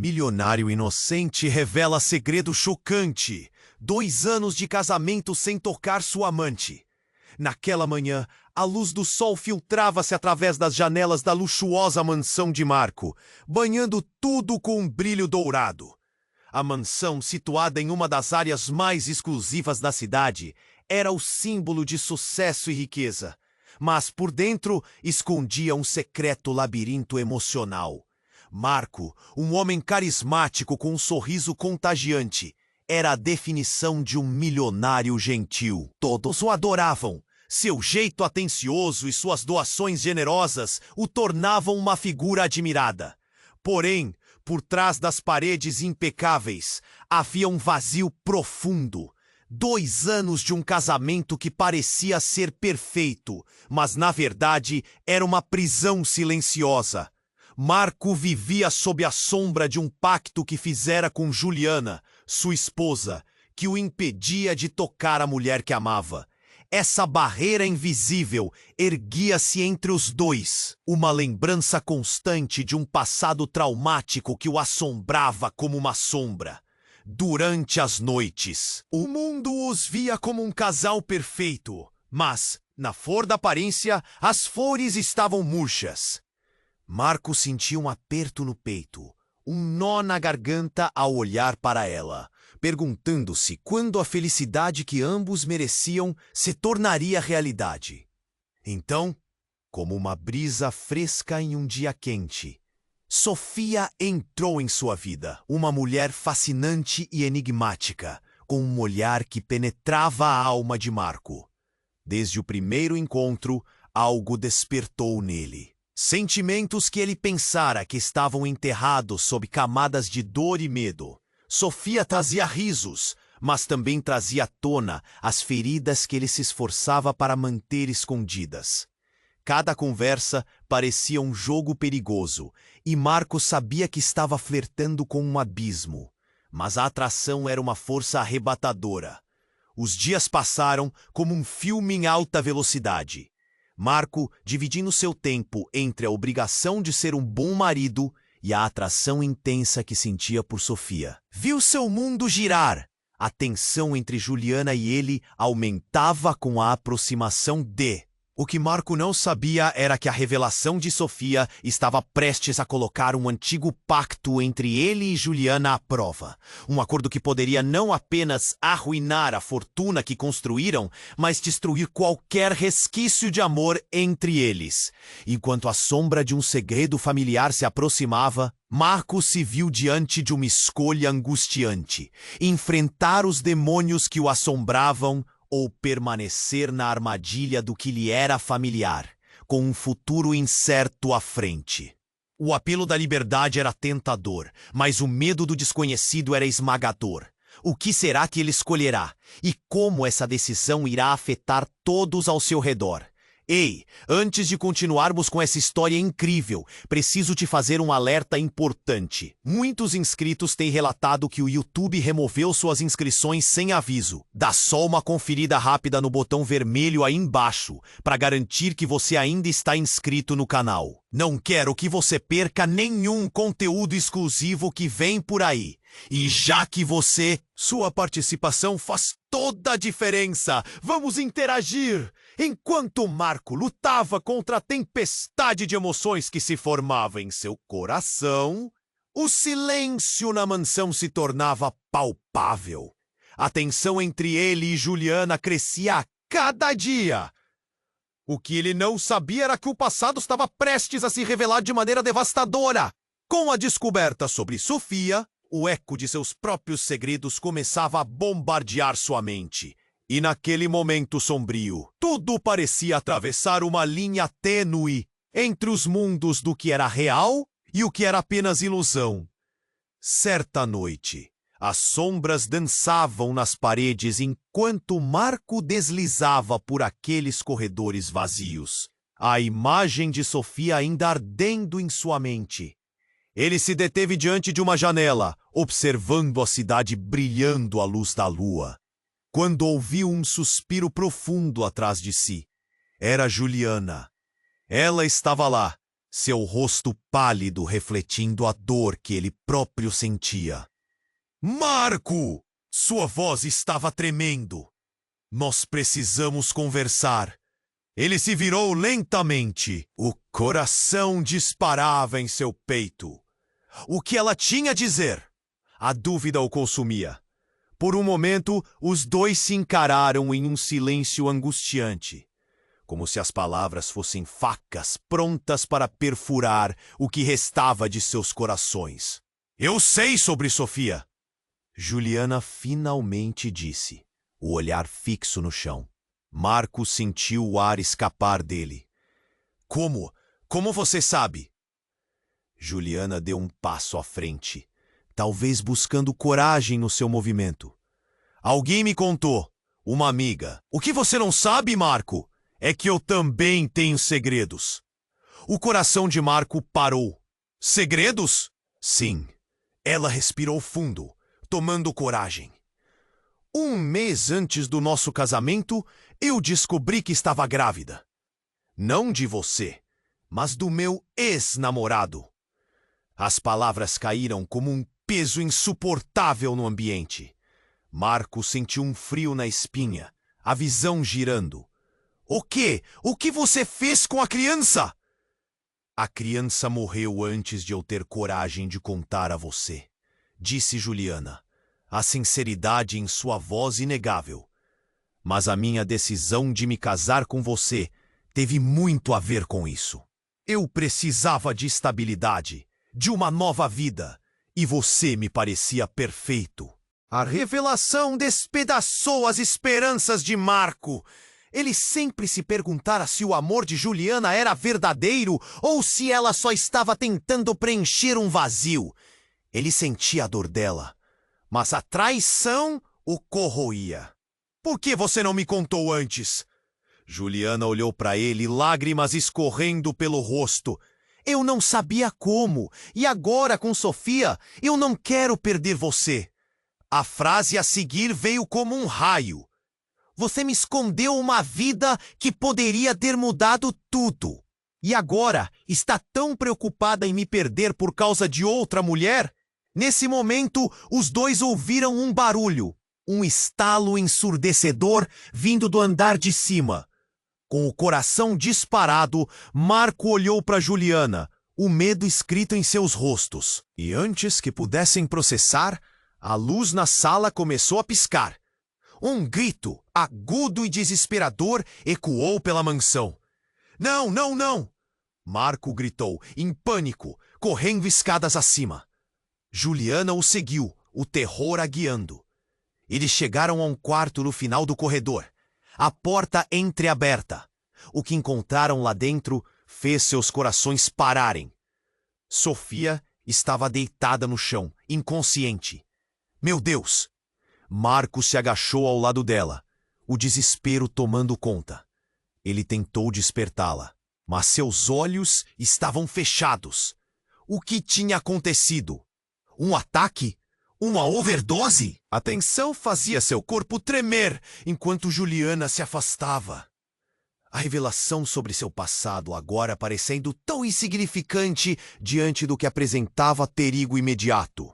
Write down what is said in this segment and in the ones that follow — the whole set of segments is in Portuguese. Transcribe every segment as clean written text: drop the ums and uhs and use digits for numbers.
Milionário inocente revela segredo chocante. 2 anos de casamento sem tocar sua amante. Naquela manhã, a luz do sol filtrava-se através das janelas da luxuosa mansão de Marco, banhando tudo com um brilho dourado. A mansão, situada em uma das áreas mais exclusivas da cidade, era o símbolo de sucesso e riqueza. Mas por dentro escondia um secreto labirinto emocional. Marco, um homem carismático com um sorriso contagiante, era a definição de um milionário gentil. Todos o adoravam. Seu jeito atencioso e suas doações generosas o tornavam uma figura admirada. Porém, por trás das paredes impecáveis, havia um vazio profundo. 2 anos de um casamento que parecia ser perfeito, mas na verdade era uma prisão silenciosa. Marco vivia sob a sombra de um pacto que fizera com Juliana, sua esposa, que o impedia de tocar a mulher que amava. Essa barreira invisível erguia-se entre os dois, uma lembrança constante de um passado traumático que o assombrava como uma sombra. Durante as noites, o mundo os via como um casal perfeito, mas, na flor da aparência, as flores estavam murchas. Marco sentia um aperto no peito, um nó na garganta ao olhar para ela, perguntando-se quando a felicidade que ambos mereciam se tornaria realidade. Então, como uma brisa fresca em um dia quente, Sofia entrou em sua vida, uma mulher fascinante e enigmática, com um olhar que penetrava a alma de Marco. Desde o primeiro encontro, algo despertou nele. Sentimentos que ele pensara que estavam enterrados sob camadas de dor e medo. Sofia trazia risos, mas também trazia à tona as feridas que ele se esforçava para manter escondidas. Cada conversa parecia um jogo perigoso, e Marco sabia que estava flertando com um abismo. Mas a atração era uma força arrebatadora. Os dias passaram como um filme em alta velocidade. Marco dividindo seu tempo entre a obrigação de ser um bom marido e a atração intensa que sentia por Sofia. Viu seu mundo girar. A tensão entre Juliana e ele aumentava com a aproximação de... O que Marco não sabia era que a revelação de Sofia estava prestes a colocar um antigo pacto entre ele e Juliana à prova. Um acordo que poderia não apenas arruinar a fortuna que construíram, mas destruir qualquer resquício de amor entre eles. Enquanto a sombra de um segredo familiar se aproximava, Marco se viu diante de uma escolha angustiante: enfrentar os demônios que o assombravam ou permanecer na armadilha do que lhe era familiar, com um futuro incerto à frente. O apelo da liberdade era tentador, mas o medo do desconhecido era esmagador. O que será que ele escolherá? E como essa decisão irá afetar todos ao seu redor? Ei, antes de continuarmos com essa história incrível, preciso te fazer um alerta importante. Muitos inscritos têm relatado que o YouTube removeu suas inscrições sem aviso. Dá só uma conferida rápida no botão vermelho aí embaixo, para garantir que você ainda está inscrito no canal. Não quero que você perca nenhum conteúdo exclusivo que vem por aí. E já que sua participação faz toda a diferença. Vamos interagir! Enquanto Marco lutava contra a tempestade de emoções que se formava em seu coração, o silêncio na mansão se tornava palpável. A tensão entre ele e Juliana crescia a cada dia. O que ele não sabia era que o passado estava prestes a se revelar de maneira devastadora. Com a descoberta sobre Sofia, o eco de seus próprios segredos começava a bombardear sua mente. E naquele momento sombrio, tudo parecia atravessar uma linha tênue entre os mundos do que era real e o que era apenas ilusão. Certa noite, as sombras dançavam nas paredes enquanto Marco deslizava por aqueles corredores vazios, a imagem de Sofia ainda ardendo em sua mente. Ele se deteve diante de uma janela, observando a cidade brilhando à luz da lua, quando ouviu um suspiro profundo atrás de si. Era Juliana. Ela estava lá, seu rosto pálido refletindo a dor que ele próprio sentia. Marco! Sua voz estava tremendo. Nós precisamos conversar. Ele se virou lentamente. O coração disparava em seu peito. O que ela tinha a dizer? A dúvida o consumia. Por um momento, os dois se encararam em um silêncio angustiante, como se as palavras fossem facas prontas para perfurar o que restava de seus corações. Eu sei sobre Sofia! Juliana finalmente disse, o olhar fixo no chão. Marco sentiu o ar escapar dele. Como? Como você sabe? Juliana deu um passo à frente, talvez buscando coragem no seu movimento. Alguém me contou, uma amiga. O que você não sabe, Marco, é que eu também tenho segredos. O coração de Marco parou. Segredos? Sim. Ela respirou fundo, tomando coragem. Um mês antes do nosso casamento, eu descobri que estava grávida. Não de você, mas do meu ex-namorado. As palavras caíram como um peso insuportável no ambiente. Marco sentiu um frio na espinha, a visão girando. O quê? O que você fez com a criança? A criança morreu antes de eu ter coragem de contar a você, disse Juliana, a sinceridade em sua voz inegável. Mas a minha decisão de me casar com você teve muito a ver com isso. Eu precisava de estabilidade, de uma nova vida, e você me parecia perfeito. A revelação despedaçou as esperanças de Marco. Ele sempre se perguntara se o amor de Juliana era verdadeiro ou se ela só estava tentando preencher um vazio. Ele sentia a dor dela, mas a traição o corroía. Por que você não me contou antes? Juliana olhou para ele, lágrimas escorrendo pelo rosto. Eu não sabia como, e agora com Sofia, eu não quero perder você. A frase a seguir veio como um raio. Você me escondeu uma vida que poderia ter mudado tudo. E agora está tão preocupada em me perder por causa de outra mulher? Nesse momento, os dois ouviram um barulho, um estalo ensurdecedor vindo do andar de cima. Com o coração disparado, Marco olhou para Juliana, o medo escrito em seus rostos. E antes que pudessem processar, a luz na sala começou a piscar. Um grito, agudo e desesperador, ecoou pela mansão. Não, não, não! Marco gritou, em pânico, correndo escadas acima. Juliana o seguiu, o terror a guiando. Eles chegaram a um quarto no final do corredor. A porta entreaberta. O que encontraram lá dentro fez seus corações pararem. Sofia estava deitada no chão, inconsciente. Meu Deus! Marco se agachou ao lado dela, o desespero tomando conta. Ele tentou despertá-la, mas seus olhos estavam fechados. O que tinha acontecido? Um ataque? Uma overdose? A tensão fazia seu corpo tremer enquanto Juliana se afastava. A revelação sobre seu passado agora parecendo tão insignificante diante do que apresentava perigo imediato.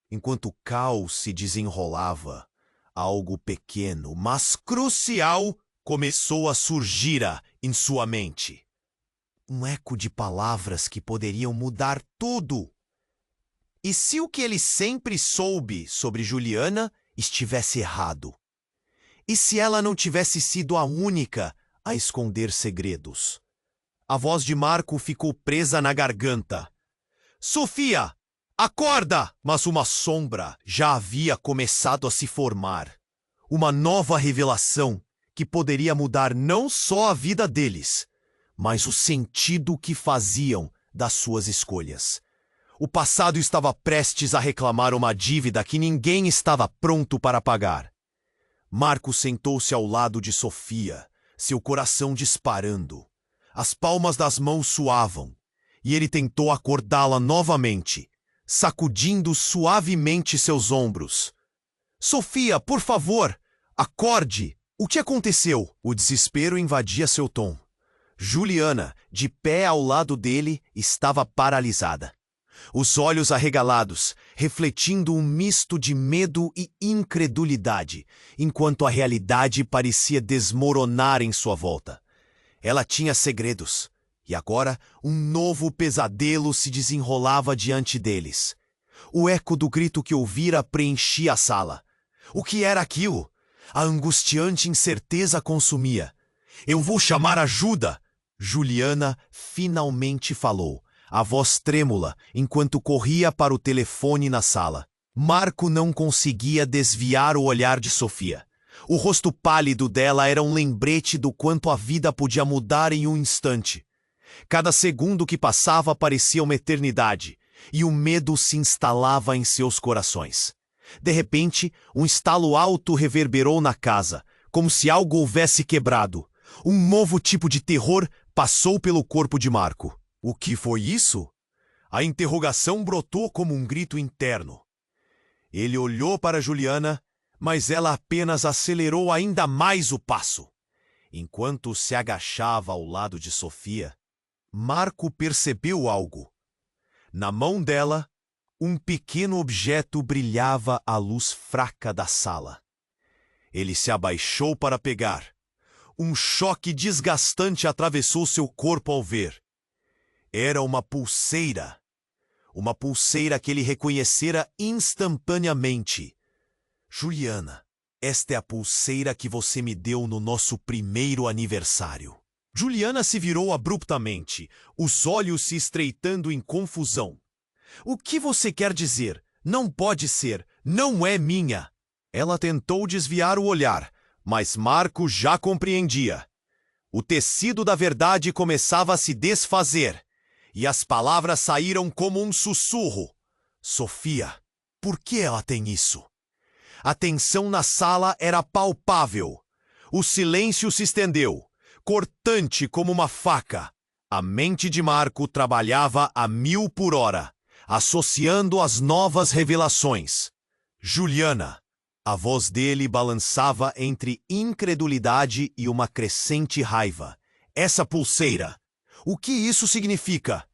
Enquanto o caos se desenrolava, algo pequeno, mas crucial, começou a surgir em sua mente. Um eco de palavras que poderiam mudar tudo. E se o que ele sempre soube sobre Juliana estivesse errado? E se ela não tivesse sido a única a esconder segredos? A voz de Marco ficou presa na garganta. Sofia! Acorda! Mas uma sombra já havia começado a se formar. Uma nova revelação que poderia mudar não só a vida deles, mas o sentido que faziam das suas escolhas. O passado estava prestes a reclamar uma dívida que ninguém estava pronto para pagar. Marco sentou-se ao lado de Sofia, seu coração disparando. As palmas das mãos suavam, e ele tentou acordá-la novamente, sacudindo suavemente seus ombros. Sofia, por favor, acorde! O que aconteceu? O desespero invadia seu tom. Juliana, de pé ao lado dele, estava paralisada. Os olhos arregalados, refletindo um misto de medo e incredulidade, enquanto a realidade parecia desmoronar em sua volta. Ela tinha segredos, e agora um novo pesadelo se desenrolava diante deles. O eco do grito que ouvira preenchia a sala. O que era aquilo? A angustiante incerteza consumia. "Eu vou chamar ajuda!" Juliana finalmente falou, a voz trêmula, enquanto corria para o telefone na sala. Marco não conseguia desviar o olhar de Sofia. O rosto pálido dela era um lembrete do quanto a vida podia mudar em um instante. Cada segundo que passava parecia uma eternidade, e o medo se instalava em seus corações. De repente, um estalo alto reverberou na casa, como se algo houvesse quebrado. Um novo tipo de terror passou pelo corpo de Marco. O que foi isso? A interrogação brotou como um grito interno. Ele olhou para Juliana, mas ela apenas acelerou ainda mais o passo. Enquanto se agachava ao lado de Sofia, Marco percebeu algo. Na mão dela, um pequeno objeto brilhava à luz fraca da sala. Ele se abaixou para pegar. Um choque desgastante atravessou seu corpo ao ver. Era uma pulseira. Uma pulseira que ele reconhecera instantaneamente. "Juliana, esta é a pulseira que você me deu no nosso primeiro aniversário." Juliana se virou abruptamente, os olhos se estreitando em confusão. "O que você quer dizer? Não pode ser. Não é minha." Ela tentou desviar o olhar, mas Marco já compreendia. O tecido da verdade começava a se desfazer, e as palavras saíram como um sussurro. "Sofia, por que ela tem isso?" A tensão na sala era palpável. O silêncio se estendeu, cortante como uma faca. A mente de Marco trabalhava a 1000 por hora, associando as novas revelações. "Juliana." A voz dele balançava entre incredulidade e uma crescente raiva. "Essa pulseira. O que isso significa?"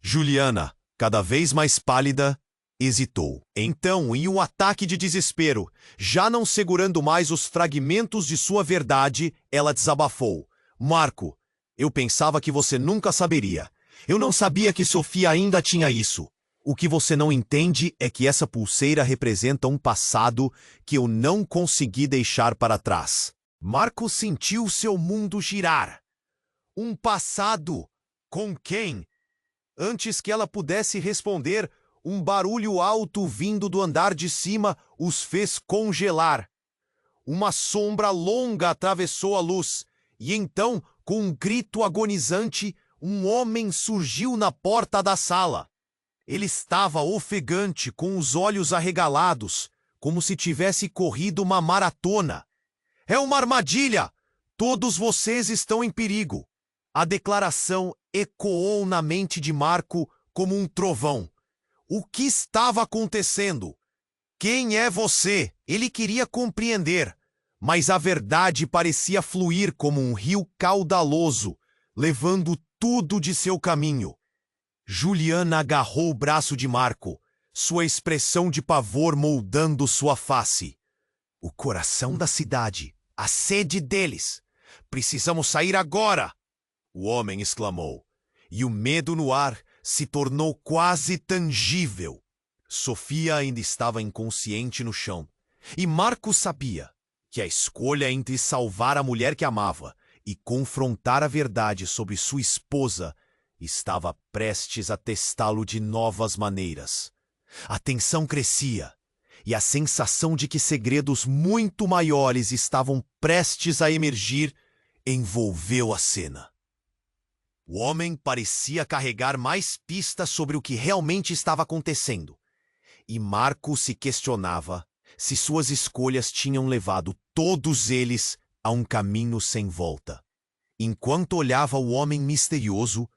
Juliana, cada vez mais pálida, hesitou. Então, em um ataque de desespero, já não segurando mais os fragmentos de sua verdade, ela desabafou. "Marco, eu pensava que você nunca saberia. Eu não sabia que Sofia ainda tinha isso. O que você não entende é que essa pulseira representa um passado que eu não consegui deixar para trás." Marco sentiu seu mundo girar. Um passado? Com quem? Antes que ela pudesse responder, um barulho alto vindo do andar de cima os fez congelar. Uma sombra longa atravessou a luz, e então, com um grito agonizante, um homem surgiu na porta da sala. Ele estava ofegante, com os olhos arregalados, como se tivesse corrido uma maratona. "É uma armadilha! Todos vocês estão em perigo!" A declaração ecoou na mente de Marco como um trovão. O que estava acontecendo? "Quem é você?" Ele queria compreender, mas a verdade parecia fluir como um rio caudaloso, levando tudo de seu caminho. Juliana agarrou o braço de Marco, sua expressão de pavor moldando sua face. "O coração da cidade, a sede deles. Precisamos sair agora!" O homem exclamou, e o medo no ar se tornou quase tangível. Sofia ainda estava inconsciente no chão, e Marco sabia que a escolha entre salvar a mulher que amava e confrontar a verdade sobre sua esposa estava prestes a testá-lo de novas maneiras. A tensão crescia, e a sensação de que segredos muito maiores estavam prestes a emergir envolveu a cena. O homem parecia carregar mais pistas sobre o que realmente estava acontecendo, e Marco se questionava se suas escolhas tinham levado todos eles a um caminho sem volta. Enquanto olhava o homem misterioso,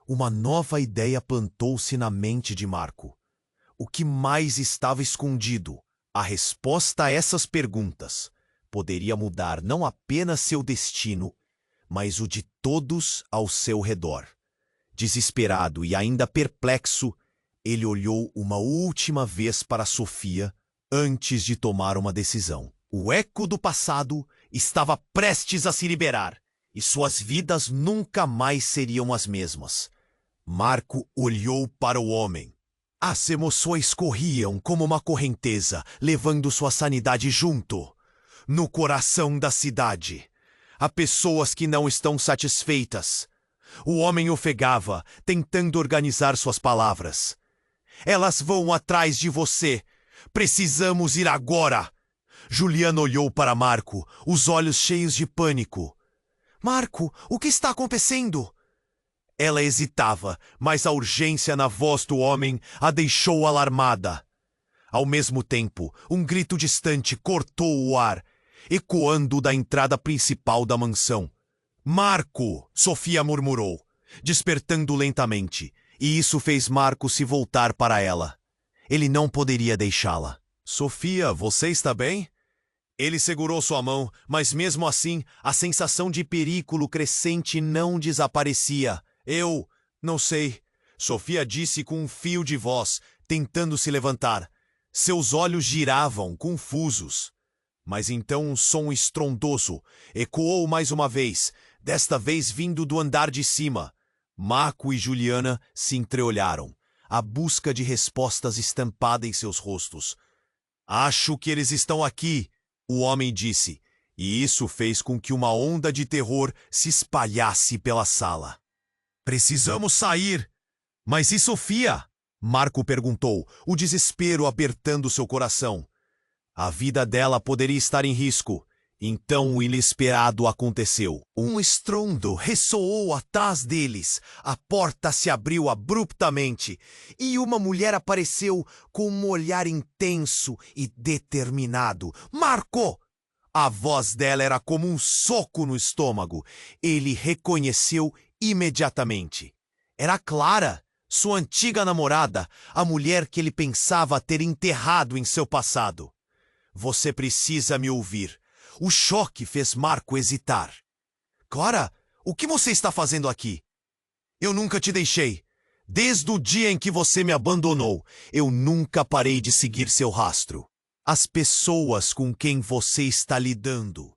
uma nova ideia plantou-se na mente de Marco. O que mais estava escondido? A resposta a essas perguntas poderia mudar não apenas seu destino, mas o de todos ao seu redor. Desesperado e ainda perplexo, ele olhou uma última vez para Sofia antes de tomar uma decisão. O eco do passado estava prestes a se liberar, e suas vidas nunca mais seriam as mesmas. Marco olhou para o homem. As emoções corriam como uma correnteza, levando sua sanidade junto. No coração da cidade, há pessoas que não estão satisfeitas. O homem ofegava, tentando organizar suas palavras. Elas vão atrás de você. Precisamos ir agora. Juliana olhou para Marco, os olhos cheios de pânico. Marco, o que está acontecendo? Ela hesitava, mas a urgência na voz do homem a deixou alarmada. Ao mesmo tempo, um grito distante cortou o ar, ecoando da entrada principal da mansão. Marco! Sofia murmurou, despertando lentamente, e isso fez Marco se voltar para ela. Ele não poderia deixá-la. Sofia, você está bem? Ele segurou sua mão, mas mesmo assim, a sensação de perigo crescente não desaparecia. Eu não sei, Sofia disse com um fio de voz, tentando se levantar. Seus olhos giravam, confusos. Mas então um som estrondoso ecoou mais uma vez, desta vez vindo do andar de cima. Marco e Juliana se entreolharam, a busca de respostas estampada em seus rostos. Acho que eles estão aqui, o homem disse, e isso fez com que uma onda de terror se espalhasse pela sala. Precisamos sair! Mas e Sofia? Marco perguntou, o desespero apertando seu coração. A vida dela poderia estar em risco. Então o inesperado aconteceu. Um estrondo ressoou atrás deles. A porta se abriu abruptamente e uma mulher apareceu com um olhar intenso e determinado. Marco! A voz dela era como um soco no estômago. Ele reconheceu imediatamente. Era Clara, sua antiga namorada, a mulher que ele pensava ter enterrado em seu passado. Você precisa me ouvir. O choque fez Marco hesitar. Clara, o que você está fazendo aqui? Eu nunca te deixei. Desde o dia em que você me abandonou, eu nunca parei de seguir seu rastro. As pessoas com quem você está lidando.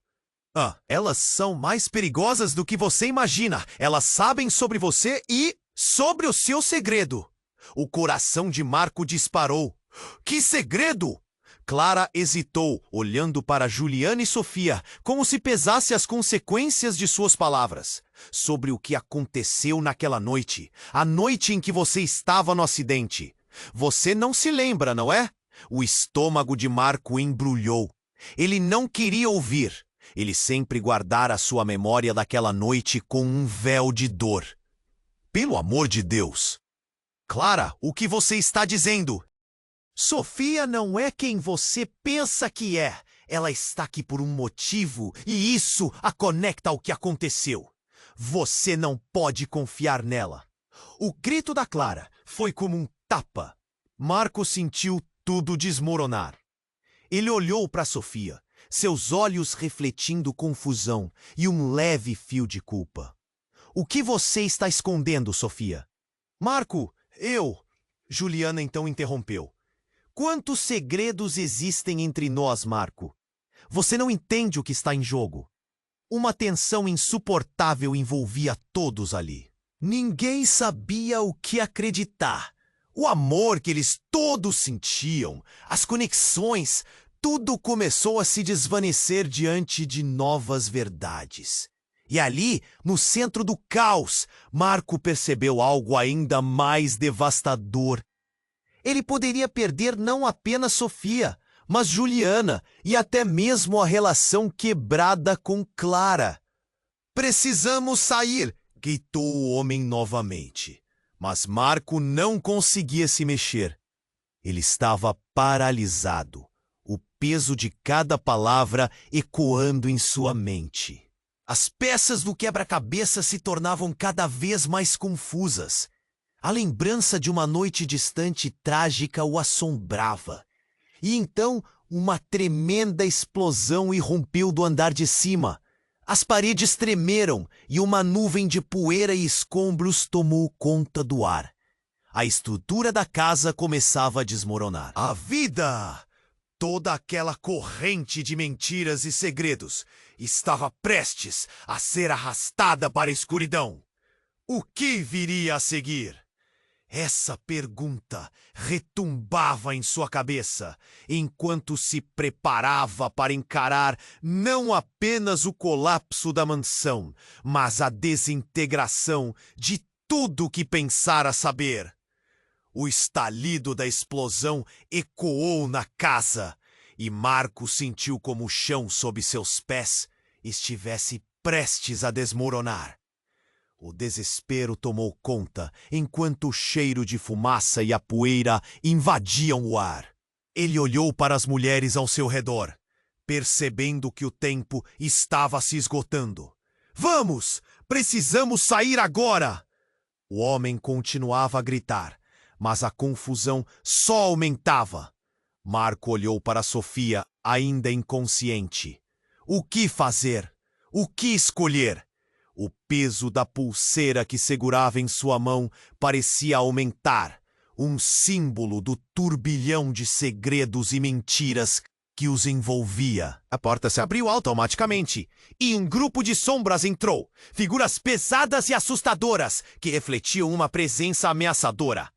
Elas são mais perigosas do que você imagina. Elas sabem sobre você e sobre o seu segredo. O coração de Marco disparou. Que segredo? Clara hesitou, olhando para Juliana e Sofia, como se pesasse as consequências de suas palavras. Sobre o que aconteceu naquela noite, a noite em que você estava no acidente. Você não se lembra, não é? O estômago de Marco embrulhou. Ele não queria ouvir. Ele sempre guardara sua memória daquela noite com um véu de dor. Pelo amor de Deus! Clara, o que você está dizendo? Sofia não é quem você pensa que é. Ela está aqui por um motivo e isso a conecta ao que aconteceu. Você não pode confiar nela. O grito da Clara foi como um tapa. Marco sentiu tudo desmoronar. Ele olhou para Sofia, seus olhos refletindo confusão e um leve fio de culpa. O que você está escondendo, Sofia? Marco, Juliana então interrompeu. Quantos segredos existem entre nós, Marco? Você não entende o que está em jogo. Uma tensão insuportável envolvia todos ali. Ninguém sabia o que acreditar. O amor que eles todos sentiam, as conexões, tudo começou a se desvanecer diante de novas verdades. E ali, no centro do caos, Marco percebeu algo ainda mais devastador. Ele poderia perder não apenas Sofia, mas Juliana e até mesmo a relação quebrada com Clara. Precisamos sair, gritou o homem novamente. Mas Marco não conseguia se mexer. Ele estava paralisado, o peso de cada palavra ecoando em sua mente. As peças do quebra-cabeça se tornavam cada vez mais confusas. A lembrança de uma noite distante e trágica o assombrava. E então, uma tremenda explosão irrompeu do andar de cima. As paredes tremeram e uma nuvem de poeira e escombros tomou conta do ar. A estrutura da casa começava a desmoronar. A vida, toda aquela corrente de mentiras e segredos, estava prestes a ser arrastada para a escuridão. O que viria a seguir? Essa pergunta retumbava em sua cabeça, enquanto se preparava para encarar não apenas o colapso da mansão, mas a desintegração de tudo que pensara saber. O estalido da explosão ecoou na casa, e Marco sentiu como o chão sob seus pés estivesse prestes a desmoronar. O desespero tomou conta, enquanto o cheiro de fumaça e a poeira invadiam o ar. Ele olhou para as mulheres ao seu redor, percebendo que o tempo estava se esgotando. Vamos! Precisamos sair agora! O homem continuava a gritar, mas a confusão só aumentava. Marco olhou para Sofia, ainda inconsciente. O que fazer? O que escolher? O peso da pulseira que segurava em sua mão parecia aumentar, um símbolo do turbilhão de segredos e mentiras que os envolvia. A porta se abriu automaticamente e um grupo de sombras entrou, figuras pesadas e assustadoras que refletiam uma presença ameaçadora.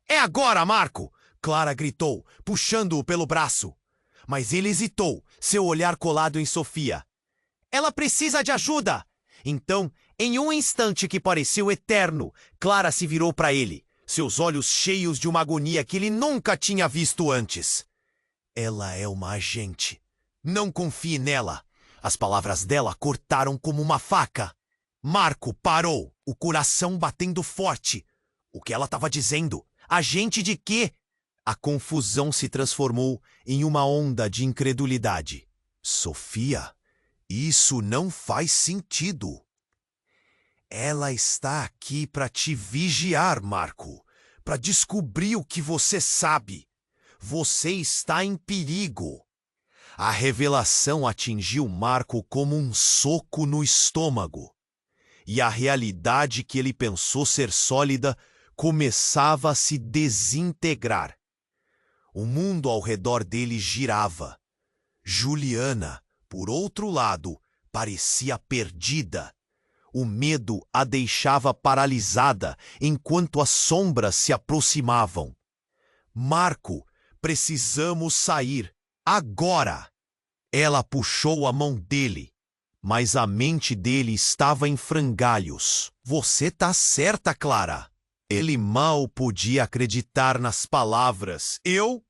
É agora, Marco! Clara gritou, puxando-o pelo braço. Mas ele hesitou, seu olhar colado em Sofia. Ela precisa de ajuda! Então, em um instante que pareceu eterno, Clara se virou para ele, seus olhos cheios de uma agonia que ele nunca tinha visto antes. Ela é uma agente. Não confie nela. As palavras dela cortaram como uma faca. Marco parou, o coração batendo forte. O que ela estava dizendo? Agente de quê? A confusão se transformou em uma onda de incredulidade. Sofia, isso não faz sentido. Ela está aqui para te vigiar, Marco, para descobrir o que você sabe. Você está em perigo. A revelação atingiu Marco como um soco no estômago. E a realidade que ele pensou ser sólida começava a se desintegrar. O mundo ao redor dele girava. Juliana, por outro lado, parecia perdida. O medo a deixava paralisada enquanto as sombras se aproximavam. Marco, precisamos sair, agora! Ela puxou a mão dele, mas a mente dele estava em frangalhos. Você tá certa, Clara. Ele mal podia acreditar nas palavras. Eu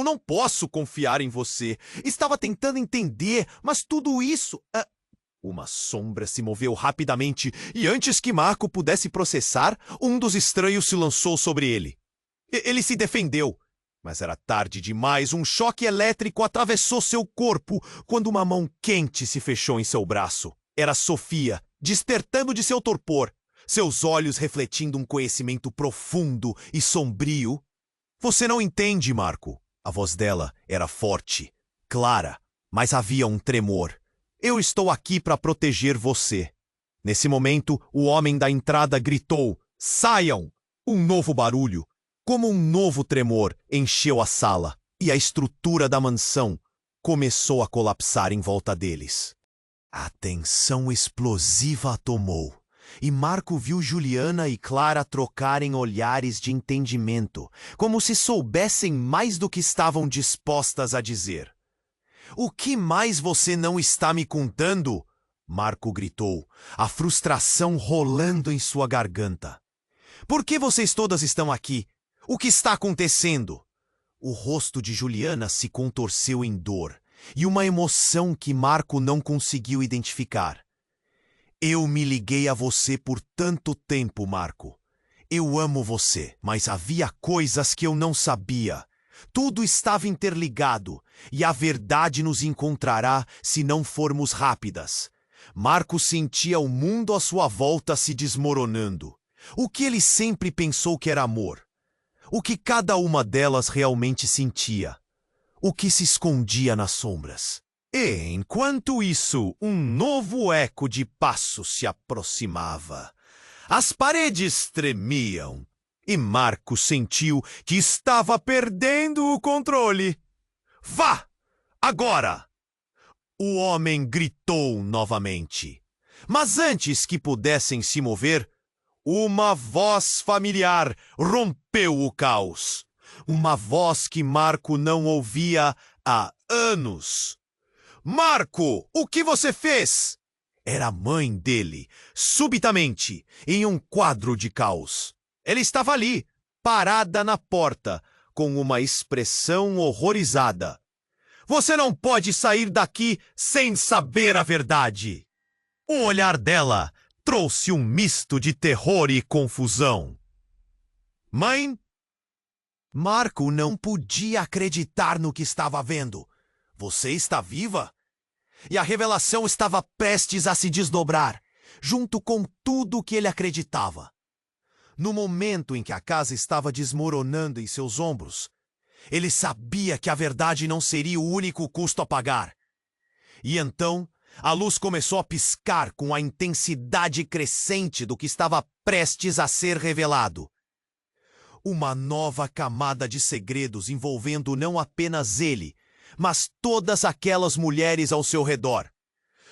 não posso confiar em você. Estava tentando entender, mas tudo isso... Uma sombra se moveu rapidamente e antes que Marco pudesse processar, um dos estranhos se lançou sobre ele. Ele se defendeu, mas era tarde demais. Um choque elétrico atravessou seu corpo quando uma mão quente se fechou em seu braço. Era Sofia, despertando de seu torpor, seus olhos refletindo um conhecimento profundo e sombrio. Você não entende, Marco. A voz dela era forte, clara, mas havia um tremor. Eu estou aqui para proteger você. Nesse momento, o homem da entrada gritou: saiam! Um novo barulho, como um novo tremor, encheu a sala, e a estrutura da mansão começou a colapsar em volta deles. A tensão explosiva a tomou, e Marco viu Juliana e Clara trocarem olhares de entendimento, como se soubessem mais do que estavam dispostas a dizer. O que mais você não está me contando? Marco gritou, a frustração rolando em sua garganta. Por que vocês todas estão aqui? O que está acontecendo? O rosto de Juliana se contorceu em dor, e uma emoção que Marco não conseguiu identificar. Eu me liguei a você por tanto tempo, Marco. Eu amo você, mas havia coisas que eu não sabia. Tudo estava interligado, e a verdade nos encontrará se não formos rápidas. Marco sentia o mundo à sua volta se desmoronando. O que ele sempre pensou que era amor? O que cada uma delas realmente sentia? O que se escondia nas sombras? E, enquanto isso, um novo eco de passos se aproximava. As paredes tremiam e Marco sentiu que estava perdendo o controle. Vá! Agora! O homem gritou novamente. Mas antes que pudessem se mover, uma voz familiar rompeu o caos. Uma voz que Marco não ouvia há anos. Marco, o que você fez? Era a mãe dele, subitamente, em um quadro de caos. Ela estava ali, parada na porta, com uma expressão horrorizada. Você não pode sair daqui sem saber a verdade. O olhar dela trouxe um misto de terror e confusão. Mãe? Marco não podia acreditar no que estava vendo. Você está viva? E a revelação estava prestes a se desdobrar, junto com tudo o que ele acreditava. No momento em que a casa estava desmoronando em seus ombros, ele sabia que a verdade não seria o único custo a pagar. E então, a luz começou a piscar com a intensidade crescente do que estava prestes a ser revelado. Uma nova camada de segredos envolvendo não apenas ele, mas todas aquelas mulheres ao seu redor.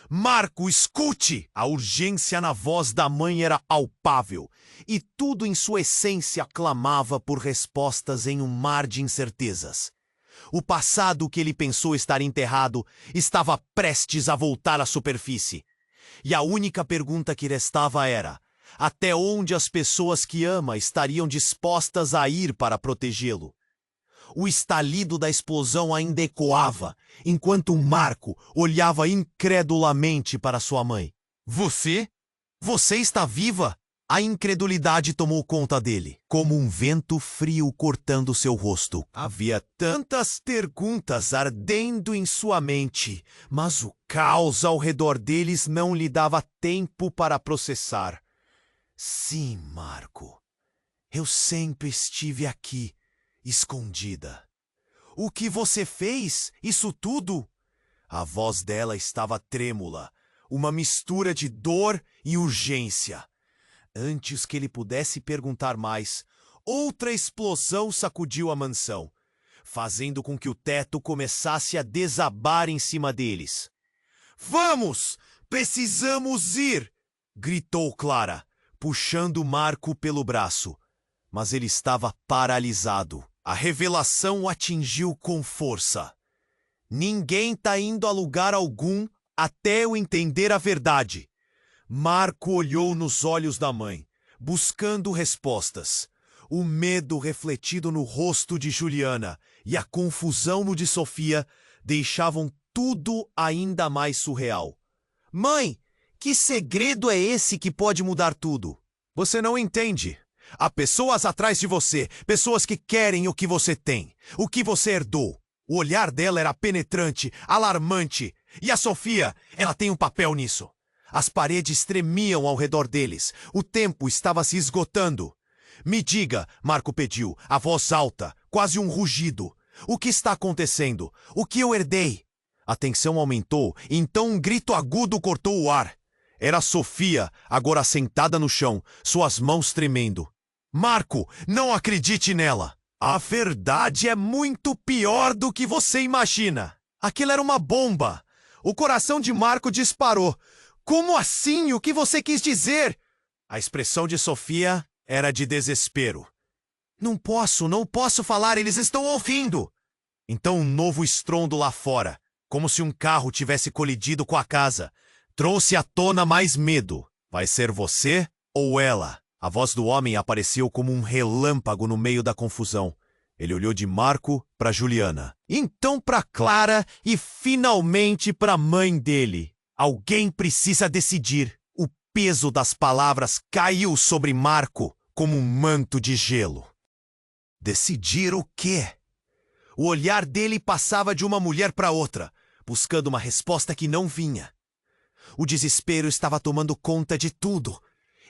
Marco, escute! A urgência na voz da mãe era palpável, e tudo em sua essência clamava por respostas em um mar de incertezas. O passado que ele pensou estar enterrado estava prestes a voltar à superfície. E a única pergunta que restava era: até onde as pessoas que ama estariam dispostas a ir para protegê-lo? O estalido da explosão ainda ecoava, enquanto Marco olhava incredulamente para sua mãe. Você? Você está viva? A incredulidade tomou conta dele, como um vento frio cortando seu rosto. Havia tantas perguntas ardendo em sua mente, mas o caos ao redor deles não lhe dava tempo para processar. Sim, Marco. Eu sempre estive aqui, escondida. O que você fez? Isso tudo? A voz dela estava trêmula, uma mistura de dor e urgência. Antes que ele pudesse perguntar mais, outra explosão sacudiu a mansão, fazendo com que o teto começasse a desabar em cima deles. Vamos! Precisamos ir! Gritou Clara, puxando Marco pelo braço. Mas ele estava paralisado. A revelação o atingiu com força. Ninguém está indo a lugar algum até eu entender a verdade. Marco olhou nos olhos da mãe, buscando respostas. O medo refletido no rosto de Juliana e a confusão no de Sofia deixavam tudo ainda mais surreal. Mãe, que segredo é esse que pode mudar tudo? Você não entende. Há pessoas atrás de você, pessoas que querem o que você tem, o que você herdou. O olhar dela era penetrante, alarmante. E a Sofia, ela tem um papel nisso. As paredes tremiam ao redor deles. O tempo estava se esgotando. Me diga, Marco pediu, a voz alta, quase um rugido. O que está acontecendo? O que eu herdei? A tensão aumentou, e então um grito agudo cortou o ar. Era Sofia, agora sentada no chão, suas mãos tremendo. Marco, não acredite nela. A verdade é muito pior do que você imagina. Aquilo era uma bomba. O coração de Marco disparou. Como assim? O que você quis dizer? A expressão de Sofia era de desespero. Não posso falar, eles estão ouvindo. Então um novo estrondo lá fora, como se um carro tivesse colidido com a casa, trouxe à tona mais medo. Vai ser você ou ela? A voz do homem apareceu como um relâmpago no meio da confusão. Ele olhou de Marco para Juliana, então para Clara e finalmente para a mãe dele. Alguém precisa decidir. O peso das palavras caiu sobre Marco como um manto de gelo. Decidir o quê? O olhar dele passava de uma mulher para outra, buscando uma resposta que não vinha. O desespero estava tomando conta de tudo.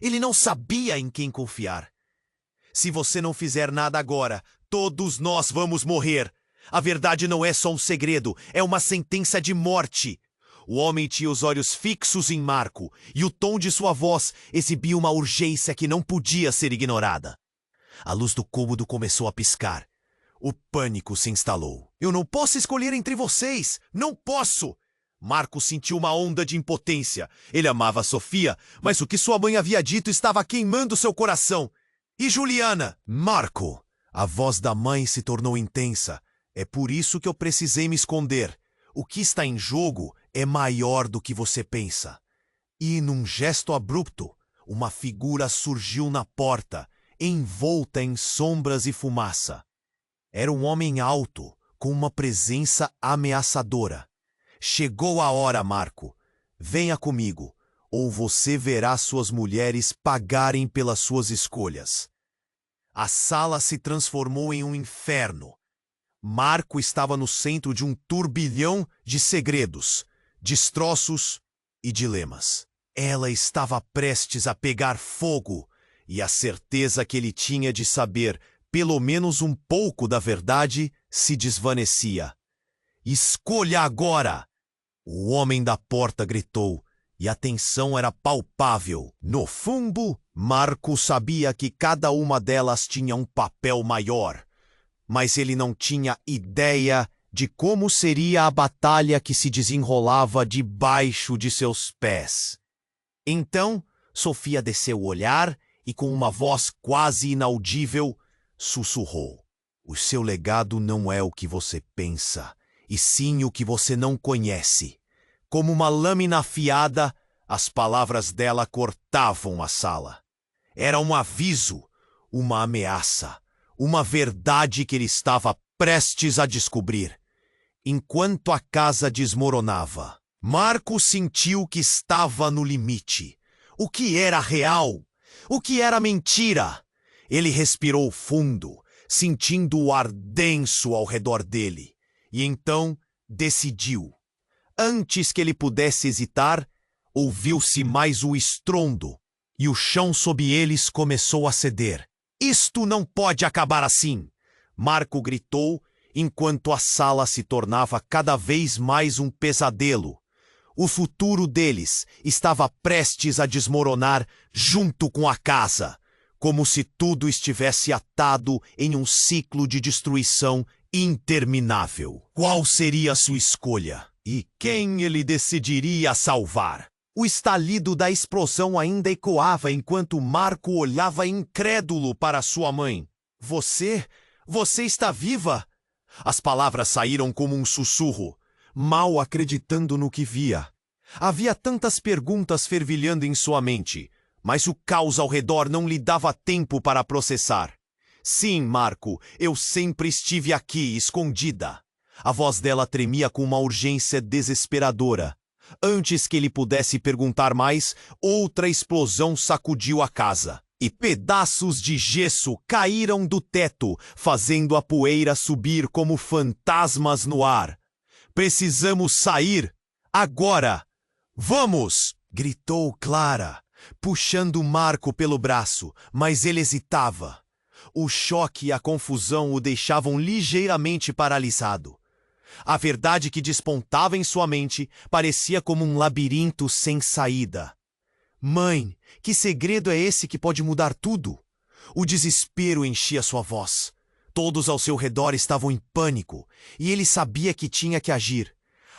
Ele não sabia em quem confiar. Se você não fizer nada agora, todos nós vamos morrer. A verdade não é só um segredo, é uma sentença de morte. O homem tinha os olhos fixos em Marco, e o tom de sua voz exibia uma urgência que não podia ser ignorada. A luz do cômodo começou a piscar. O pânico se instalou. Eu não posso escolher entre vocês! Não posso! Marco sentiu uma onda de impotência. Ele amava Sofia, mas o que sua mãe havia dito estava queimando seu coração. E Juliana? Marco! A voz da mãe se tornou intensa. É por isso que eu precisei me esconder. O que está em jogo é maior do que você pensa. E, num gesto abrupto, uma figura surgiu na porta, envolta em sombras e fumaça. Era um homem alto, com uma presença ameaçadora. Chegou a hora, Marco. Venha comigo, ou você verá suas mulheres pagarem pelas suas escolhas. A sala se transformou em um inferno. Marco estava no centro de um turbilhão de segredos, destroços e dilemas. Ela estava prestes a pegar fogo, e a certeza que ele tinha de saber pelo menos um pouco da verdade se desvanecia. Escolha agora! O homem da porta gritou, e a tensão era palpável. No fundo, Marco sabia que cada uma delas tinha um papel maior, mas ele não tinha ideia de como seria a batalha que se desenrolava debaixo de seus pés. Então, Sofia desceu o olhar e, com uma voz quase inaudível, sussurrou: o seu legado não é o que você pensa, e sim o que você não conhece. Como uma lâmina afiada, as palavras dela cortavam a sala. Era um aviso, uma ameaça, uma verdade que ele estava prestes a descobrir. Enquanto a casa desmoronava, Marco sentiu que estava no limite. O que era real? O que era mentira? Ele respirou fundo, sentindo o ar denso ao redor dele, e então decidiu. Antes que ele pudesse hesitar, ouviu-se mais o estrondo, e o chão sob eles começou a ceder. Isto não pode acabar assim! Marco gritou, enquanto a sala se tornava cada vez mais um pesadelo. O futuro deles estava prestes a desmoronar junto com a casa, como se tudo estivesse atado em um ciclo de destruição interminável. Qual seria a sua escolha? E quem ele decidiria salvar? O estalido da explosão ainda ecoava enquanto Marco olhava incrédulo para sua mãe. Você está viva? As palavras saíram como um sussurro, mal acreditando no que via. Havia tantas perguntas fervilhando em sua mente, mas o caos ao redor não lhe dava tempo para processar. Sim, Marco, eu sempre estive aqui, escondida. A voz dela tremia com uma urgência desesperadora. Antes que ele pudesse perguntar mais, outra explosão sacudiu a casa, e pedaços de gesso caíram do teto, fazendo a poeira subir como fantasmas no ar. Precisamos sair! Agora! Vamos! Gritou Clara, puxando Marco pelo braço, mas ele hesitava. O choque e a confusão o deixavam ligeiramente paralisado. A verdade que despontava em sua mente parecia como um labirinto sem saída. Mãe, que segredo é esse que pode mudar tudo? O desespero enchia sua voz. Todos ao seu redor estavam em pânico, e ele sabia que tinha que agir.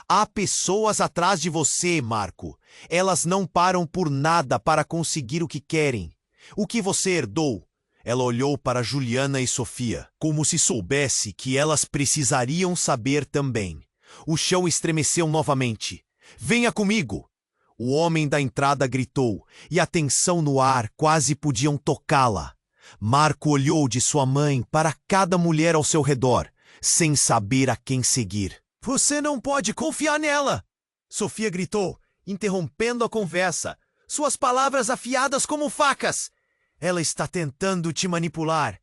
Há pessoas atrás de você, Marco. Elas não param por nada para conseguir o que querem. O que você herdou? Ela olhou para Juliana e Sofia, como se soubesse que elas precisariam saber também. O chão estremeceu novamente. Venha comigo! O homem da entrada gritou, e a tensão no ar quase podiam tocá-la. Marco olhou de sua mãe para cada mulher ao seu redor, sem saber a quem seguir. Você não pode confiar nela! Sofia gritou, interrompendo a conversa, suas palavras afiadas como facas. Ela está tentando te manipular.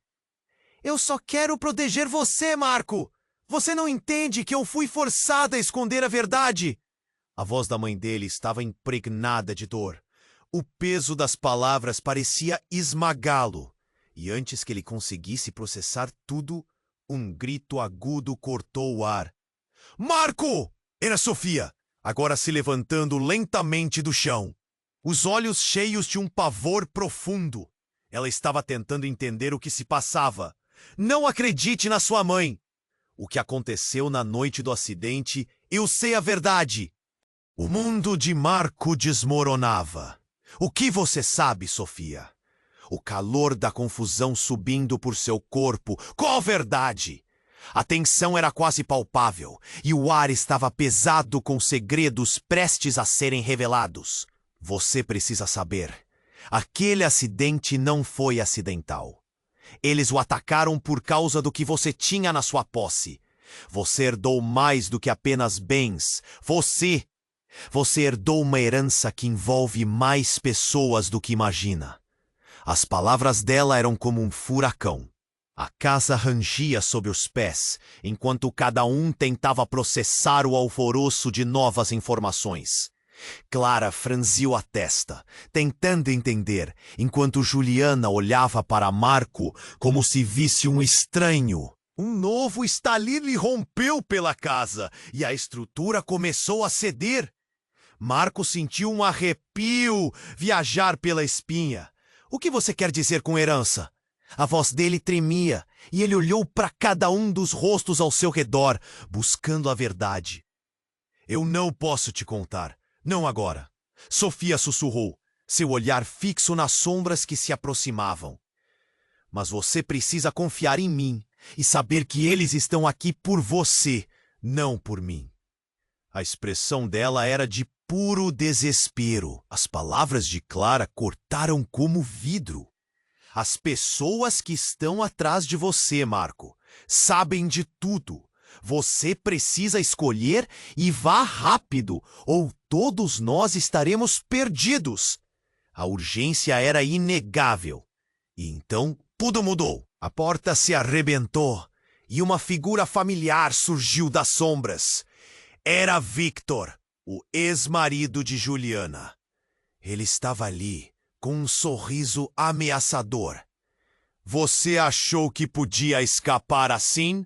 Eu só quero proteger você, Marco! Você não entende que eu fui forçada a esconder a verdade? A voz da mãe dele estava impregnada de dor. O peso das palavras parecia esmagá-lo. E antes que ele conseguisse processar tudo, Um grito agudo cortou o ar. Marco! Era Sofia, agora se levantando lentamente do chão. Os olhos cheios de um pavor profundo. Ela estava tentando entender o que se passava. Não acredite na sua mãe. O que aconteceu na noite do acidente, eu sei a verdade. O mundo de Marco desmoronava. O que você sabe, Sofia? O calor da confusão subindo por seu corpo. Qual a verdade? A tensão era quase palpável e o ar estava pesado com segredos prestes a serem revelados. Você precisa saber. Aquele acidente não foi acidental. Eles o atacaram por causa do que você tinha na sua posse. Você herdou mais do que apenas bens. Você herdou uma herança que envolve mais pessoas do que imagina. As palavras dela eram como um furacão. A casa rangia sob os pés, enquanto cada um tentava processar o alvoroço de novas informações. Clara franziu a testa, tentando entender, enquanto Juliana olhava para Marco como se visse um estranho. Um novo estalir rompeu pela casa e a estrutura começou a ceder. Marco sentiu um arrepio viajar pela espinha. O que você quer dizer com herança? A voz dele tremia e ele olhou para cada um dos rostos ao seu redor, buscando a verdade. Eu não posso te contar. Não agora. Sofia sussurrou, seu olhar fixo nas sombras que se aproximavam. Mas você precisa confiar em mim e saber que eles estão aqui por você, não por mim. A expressão dela era de puro desespero. As palavras de Clara cortaram como vidro. As pessoas que estão atrás de você, Marco, sabem de tudo. Você precisa escolher e vá rápido, ou todos nós estaremos perdidos. A urgência era inegável. E então tudo mudou. A porta se arrebentou e uma figura familiar surgiu das sombras. Era Victor, o ex-marido de Juliana. Ele estava ali, com um sorriso ameaçador. Você achou que podia escapar assim?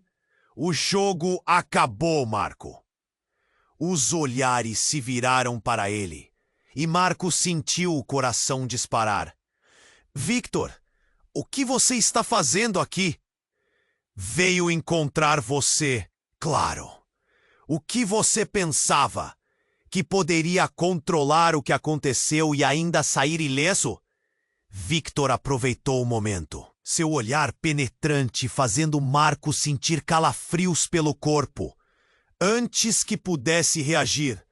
O jogo acabou, Marco. Os olhares se viraram para ele, e Marco sentiu o coração disparar. Victor, o que você está fazendo aqui? Veio encontrar você, claro. O que você pensava? Que poderia controlar o que aconteceu e ainda sair ileso? Victor aproveitou o momento. Seu olhar penetrante fazendo Marco sentir calafrios pelo corpo. Antes que pudesse reagir,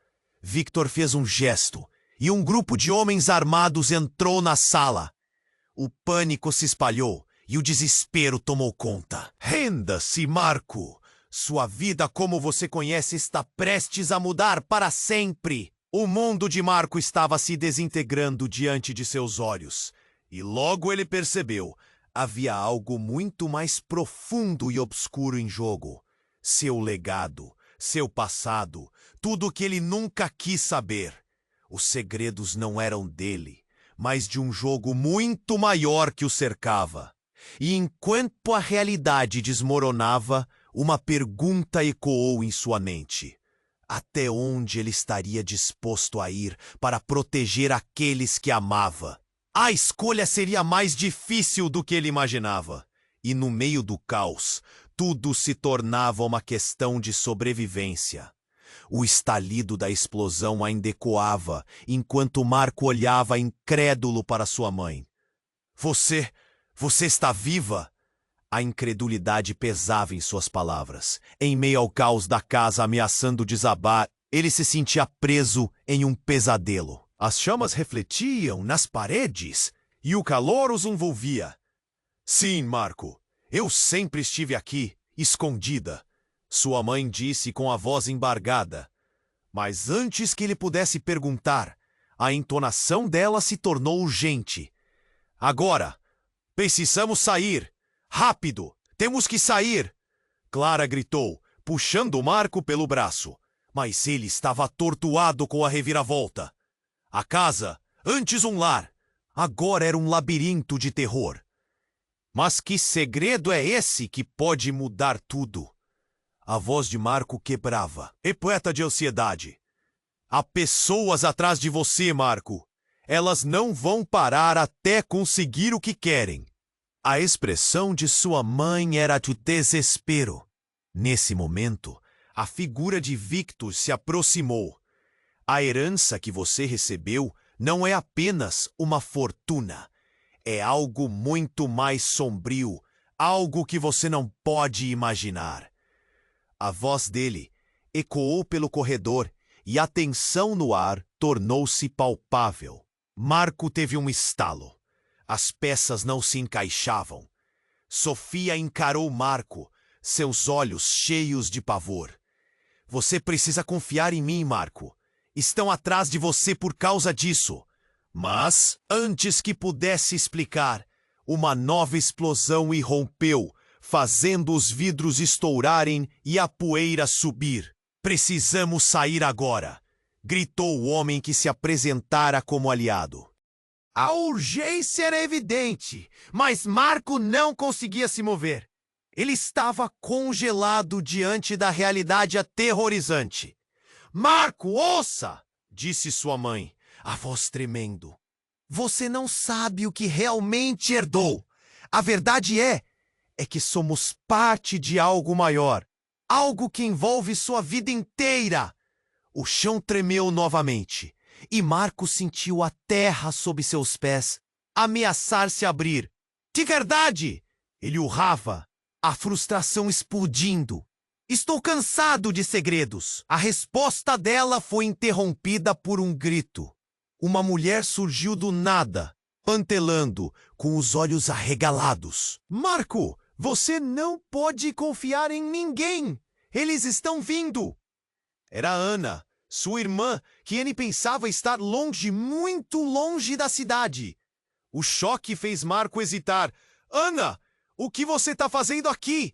Victor fez um gesto e um grupo de homens armados entrou na sala. O pânico se espalhou e o desespero tomou conta. Renda-se, Marco! Sua vida como você conhece está prestes a mudar para sempre. O mundo de Marco estava se desintegrando diante de seus olhos. E logo ele percebeu, havia algo muito mais profundo e obscuro em jogo. Seu legado, seu passado, tudo o que ele nunca quis saber. Os segredos não eram dele, mas de um jogo muito maior que o cercava. E enquanto a realidade desmoronava, uma pergunta ecoou em sua mente. Até onde ele estaria disposto a ir para proteger aqueles que amava? A escolha seria mais difícil do que ele imaginava. E no meio do caos, tudo se tornava uma questão de sobrevivência. O estalido da explosão ainda ecoava, enquanto Marco olhava incrédulo para sua mãe. Você está viva? A incredulidade pesava em suas palavras. Em meio ao caos da casa ameaçando desabar, ele se sentia preso em um pesadelo. As chamas refletiam nas paredes e o calor os envolvia. Sim, Marco, eu sempre estive aqui, escondida, sua mãe disse com a voz embargada. Mas antes que ele pudesse perguntar, a entonação dela se tornou urgente. Agora, precisamos sair. Rápido, temos que sair! Clara gritou, puxando Marco pelo braço. Mas ele estava atordoado com a reviravolta. A casa, antes um lar, agora era um labirinto de terror. Mas que segredo é esse que pode mudar tudo? A voz de Marco quebrava, repleta de ansiedade. Há pessoas atrás de você, Marco. Elas não vão parar até conseguir o que querem. A expressão de sua mãe era de desespero. Nesse momento, a figura de Victor se aproximou. A herança que você recebeu não é apenas uma fortuna. É algo muito mais sombrio, algo que você não pode imaginar. A voz dele ecoou pelo corredor e a tensão no ar tornou-se palpável. Marco teve um estalo. As peças não se encaixavam. Sofia encarou Marco, seus olhos cheios de pavor. Você precisa confiar em mim, Marco. Estão atrás de você por causa disso. Mas, antes que pudesse explicar, uma nova explosão irrompeu, fazendo os vidros estourarem e a poeira subir. Precisamos sair agora, gritou o homem que se apresentara como aliado. A urgência era evidente, mas Marco não conseguia se mover. Ele estava congelado diante da realidade aterrorizante. Marco, ouça! Disse sua mãe, a voz tremendo. Você não sabe o que realmente herdou. A verdade é que somos parte de algo maior. Algo que envolve sua vida inteira. O chão tremeu novamente, e Marco sentiu a terra sob seus pés ameaçar se abrir. De verdade! Ele urrava, a frustração explodindo. Estou cansado de segredos. A resposta dela foi interrompida por um grito. Uma mulher surgiu do nada, pantelando, com os olhos arregalados. Marco, você não pode confiar em ninguém. Eles estão vindo. Era Ana, sua irmã, que ele pensava estar longe, muito longe da cidade. O choque fez Marco hesitar. Ana, o que você está fazendo aqui?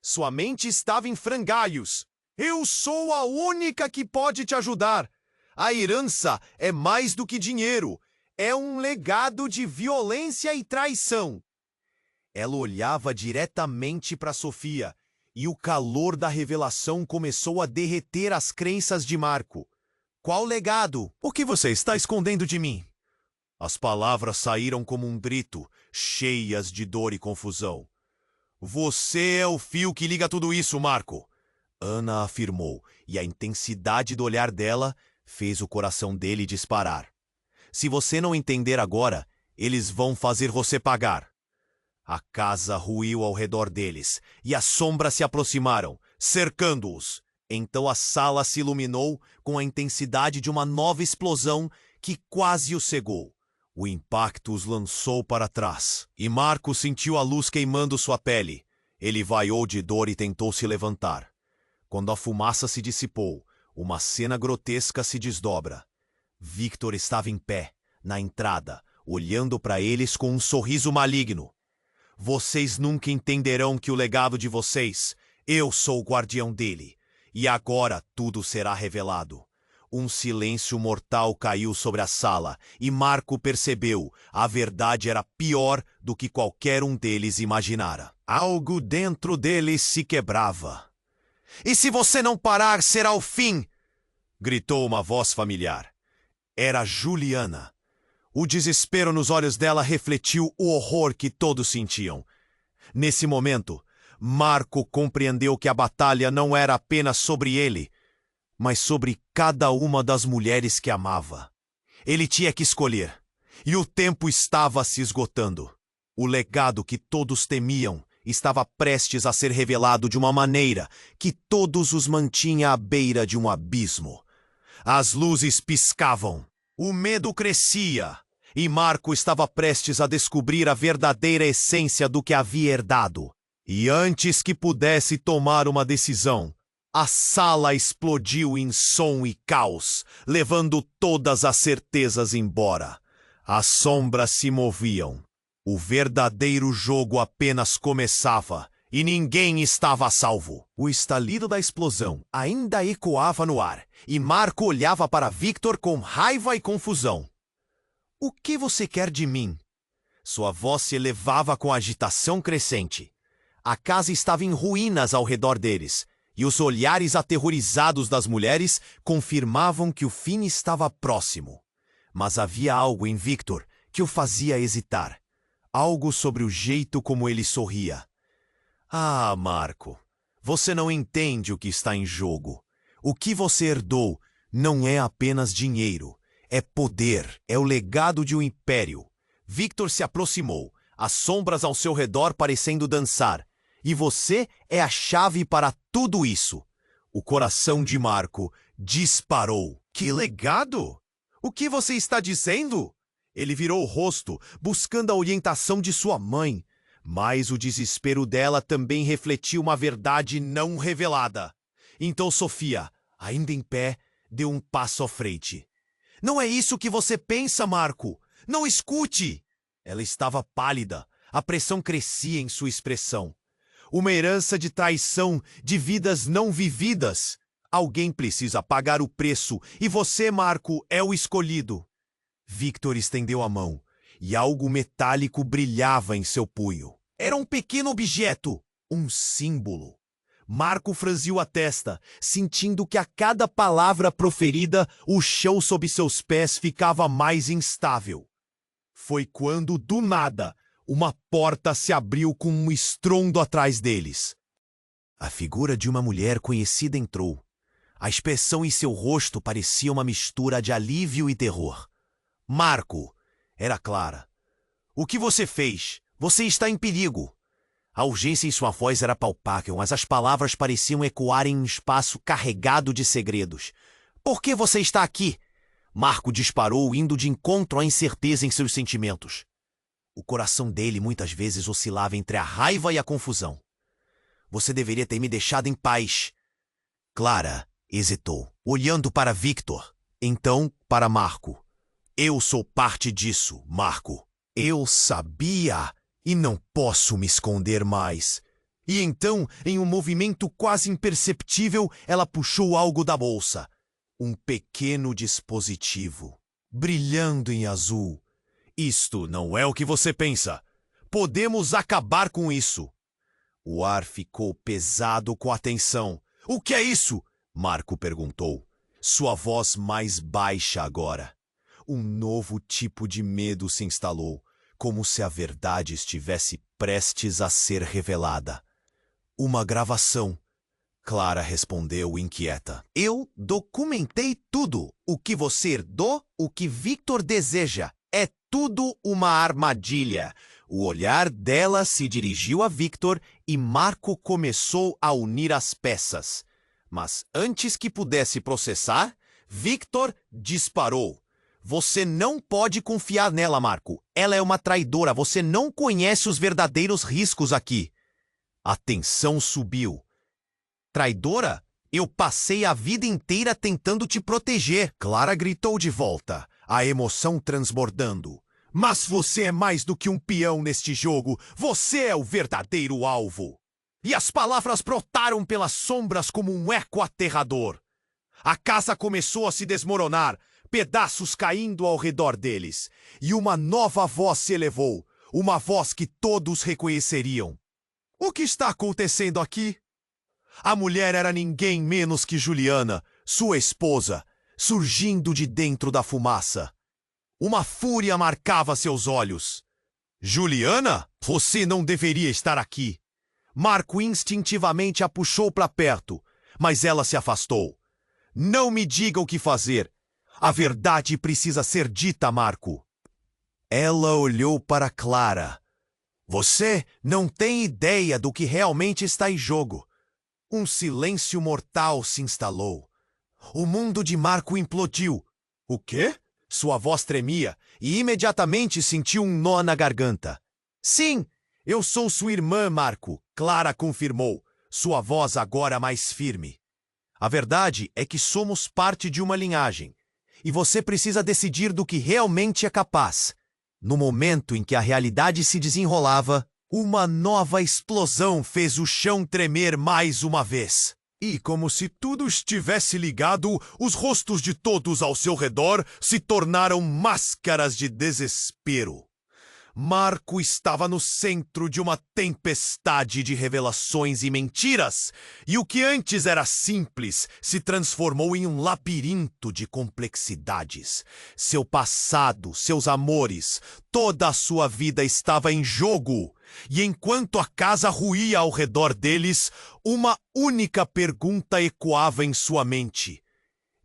Sua mente estava em frangalhos. Eu sou a única que pode te ajudar. A herança é mais do que dinheiro. É um legado de violência e traição. Ela olhava diretamente para Sofia, e o calor da revelação começou a derreter as crenças de Marco. Qual legado? O que você está escondendo de mim? As palavras saíram como um grito, cheias de dor e confusão. Você é o fio que liga tudo isso, Marco. Ana afirmou, e a intensidade do olhar dela fez o coração dele disparar. Se você não entender agora, eles vão fazer você pagar. A casa ruiu ao redor deles, e as sombras se aproximaram, cercando-os. Então a sala se iluminou com a intensidade de uma nova explosão que quase o cegou. O impacto os lançou para trás, e Marco sentiu a luz queimando sua pele. Ele vaiou de dor e tentou se levantar. Quando a fumaça se dissipou, uma cena grotesca se desdobra. Victor estava em pé, na entrada, olhando para eles com um sorriso maligno. Vocês nunca entenderão que o legado de vocês, eu sou o guardião dele. E agora tudo será revelado. Um silêncio mortal caiu sobre a sala, e Marco percebeu, a verdade era pior do que qualquer um deles imaginara. Algo dentro deles se quebrava. E se você não parar, será o fim! Gritou uma voz familiar. Era Juliana. O desespero nos olhos dela refletiu o horror que todos sentiam. Nesse momento, Marco compreendeu que a batalha não era apenas sobre ele, mas sobre cada uma das mulheres que amava. Ele tinha que escolher, e o tempo estava se esgotando. O legado que todos temiam estava prestes a ser revelado de uma maneira que todos os mantinha à beira de um abismo. As luzes piscavam. O medo crescia, e Marco estava prestes a descobrir a verdadeira essência do que havia herdado. E antes que pudesse tomar uma decisão, a sala explodiu em som e caos, levando todas as certezas embora. As sombras se moviam. O verdadeiro jogo apenas começava, e ninguém estava a salvo. O estalido da explosão ainda ecoava no ar, e Marco olhava para Victor com raiva e confusão. O que você quer de mim? Sua voz se elevava com agitação crescente. A casa estava em ruínas ao redor deles, e os olhares aterrorizados das mulheres confirmavam que o fim estava próximo. Mas havia algo em Victor que o fazia hesitar. Algo sobre o jeito como ele sorria. Ah, Marco, você não entende o que está em jogo. O que você herdou não é apenas dinheiro. É poder, é o legado de um império. Victor se aproximou, as sombras ao seu redor parecendo dançar. E você é a chave para tudo isso. O coração de Marco disparou. Que legado? O que você está dizendo? Ele virou o rosto, buscando a orientação de sua mãe. Mas o desespero dela também refletiu uma verdade não revelada. Então Sofia, ainda em pé, deu um passo à frente. Não é isso que você pensa, Marco. Não escute! Ela estava pálida. A pressão crescia em sua expressão. Uma herança de traição, de vidas não vividas. Alguém precisa pagar o preço, e você, Marco, é o escolhido. Victor estendeu a mão, e algo metálico brilhava em seu punho. Era um pequeno objeto, um símbolo. Marco franziu a testa, sentindo que a cada palavra proferida, o chão sob seus pés ficava mais instável. Foi quando, do nada, uma porta se abriu com um estrondo atrás deles. A figura de uma mulher conhecida entrou. A expressão em seu rosto parecia uma mistura de alívio e terror. Marco, era clara. O que você fez? Você está em perigo. A urgência em sua voz era palpável, mas as palavras pareciam ecoar em um espaço carregado de segredos. Por que você está aqui? Marco disparou, indo de encontro à incerteza em seus sentimentos. O coração dele muitas vezes oscilava entre a raiva e a confusão. Você deveria ter me deixado em paz. Clara hesitou, olhando para Victor, então para Marco. Eu sou parte disso, Marco. Eu sabia e não posso me esconder mais. E então, em um movimento quase imperceptível, ela puxou algo da bolsa. Um pequeno dispositivo, brilhando em azul. Isto não é o que você pensa. Podemos acabar com isso. O ar ficou pesado com a tensão. O que é isso? Marco perguntou. Sua voz mais baixa agora. Um novo tipo de medo se instalou, como se a verdade estivesse prestes a ser revelada. Uma gravação. Clara respondeu inquieta. Eu documentei tudo. O que você herdou, o que Victor deseja. É tudo uma armadilha. O olhar dela se dirigiu a Victor e Marco começou a unir as peças. Mas antes que pudesse processar, Victor disparou. Você não pode confiar nela, Marco. Ela é uma traidora. Você não conhece os verdadeiros riscos aqui. A tensão subiu. Traidora? Eu passei a vida inteira tentando te proteger. Clara gritou de volta, a emoção transbordando. Mas você é mais do que um peão neste jogo. Você é o verdadeiro alvo. E as palavras brotaram pelas sombras como um eco aterrador. A casa começou a se desmoronar, pedaços caindo ao redor deles. E uma nova voz se elevou, uma voz que todos reconheceriam. O que está acontecendo aqui? A mulher era ninguém menos que Juliana, sua esposa, surgindo de dentro da fumaça. Uma fúria marcava seus olhos. Juliana, você não deveria estar aqui. Marco instintivamente a puxou para perto, mas ela se afastou. Não me diga o que fazer. A verdade precisa ser dita, Marco. Ela olhou para Clara. Você não tem ideia do que realmente está em jogo. Um silêncio mortal se instalou. O mundo de Marco implodiu. O quê? Sua voz tremia e imediatamente sentiu um nó na garganta. Sim, eu sou sua irmã, Marco, Clara confirmou, sua voz agora mais firme. A verdade é que somos parte de uma linhagem, e você precisa decidir do que realmente é capaz. No momento em que a realidade se desenrolava, uma nova explosão fez o chão tremer mais uma vez. E como se tudo estivesse ligado, os rostos de todos ao seu redor se tornaram máscaras de desespero. Marco estava no centro de uma tempestade de revelações e mentiras, e o que antes era simples se transformou em um labirinto de complexidades. Seu passado, seus amores, toda a sua vida estava em jogo, e enquanto a casa ruía ao redor deles, uma única pergunta ecoava em sua mente: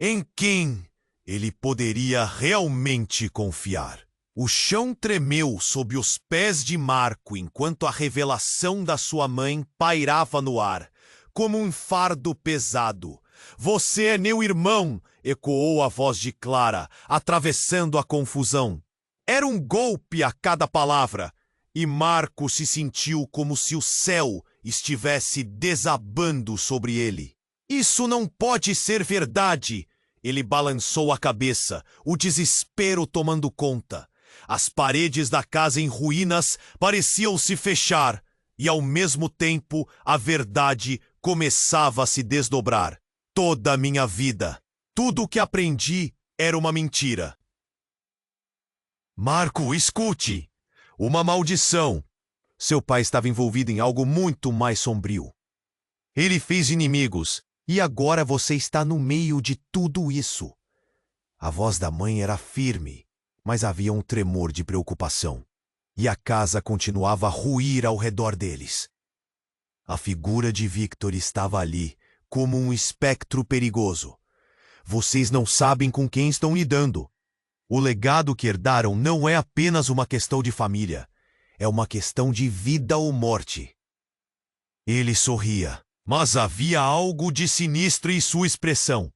em quem ele poderia realmente confiar? O chão tremeu sob os pés de Marco enquanto a revelação da sua mãe pairava no ar, como um fardo pesado. Você é meu irmão, ecoou a voz de Clara, atravessando a confusão. Era um golpe a cada palavra, e Marco se sentiu como se o céu estivesse desabando sobre ele. Isso não pode ser verdade! Ele balançou a cabeça, o desespero tomando conta. As paredes da casa em ruínas pareciam se fechar, e ao mesmo tempo a verdade começava a se desdobrar. Toda a minha vida, tudo o que aprendi era uma mentira. Marco, escute! Uma maldição! Seu pai estava envolvido em algo muito mais sombrio. Ele fez inimigos, e agora você está no meio de tudo isso. A voz da mãe era firme, mas havia um tremor de preocupação, e a casa continuava a ruir ao redor deles. A figura de Victor estava ali, como um espectro perigoso. Vocês não sabem com quem estão lidando. O legado que herdaram não é apenas uma questão de família, é uma questão de vida ou morte. Ele sorria, mas havia algo de sinistro em sua expressão.